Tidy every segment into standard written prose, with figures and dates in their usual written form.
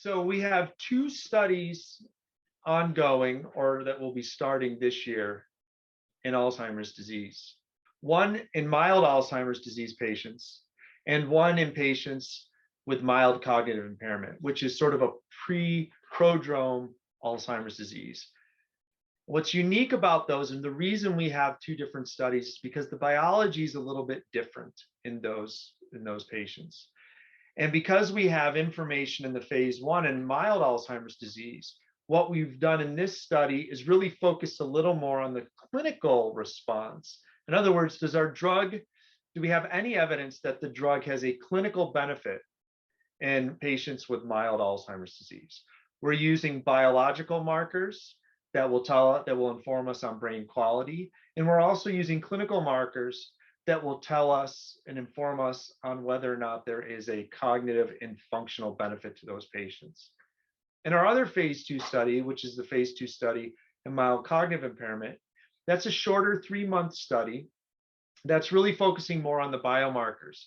So we have two studies ongoing or that will be starting this year in Alzheimer's disease. One in mild Alzheimer's disease patients and one in patients with mild cognitive impairment, which is sort of a pre-prodrome Alzheimer's disease. What's unique about those, and the reason we have two different studies, is because the biology is a little bit different in those patients. And because we have information in the phase 1 in mild Alzheimer's disease, what we've done in this study is really focused a little more on the clinical response. In other words, do we have any evidence that the drug has a clinical benefit in patients with mild Alzheimer's disease? We're using biological markers that will inform us on brain quality. And we're also using clinical markers that will tell us and inform us on whether or not there is a cognitive and functional benefit to those patients. In our other phase 2 study, which is the phase 2 study in mild cognitive impairment, that's a shorter 3-month study that's really focusing more on the biomarkers.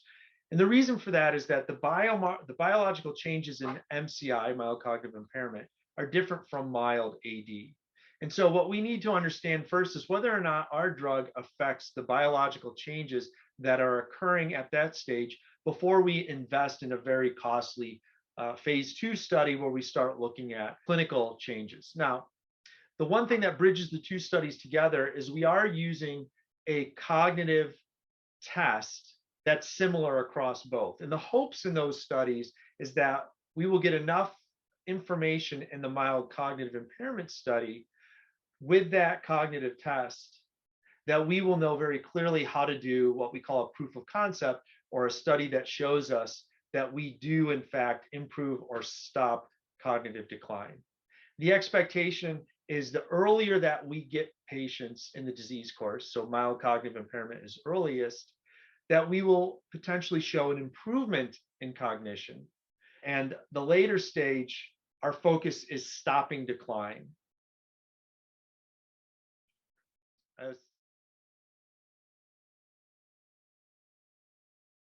And the reason for that is that the biological changes in MCI, mild cognitive impairment, are different from mild AD. And so what we need to understand first is whether or not our drug affects the biological changes that are occurring at that stage before we invest in a very costly phase 2 study where we start looking at clinical changes. Now, the one thing that bridges the two studies together is we are using a cognitive test that's similar across both. And the hopes in those studies is that we will get enough information in the mild cognitive impairment study with that cognitive test that we will know very clearly how to do what we call a proof of concept, or a study that shows us that we do in fact improve or stop cognitive decline. The expectation is the earlier that we get patients in the disease course, so mild cognitive impairment is earliest, that we will potentially show an improvement in cognition. And the later stage, our focus is stopping decline.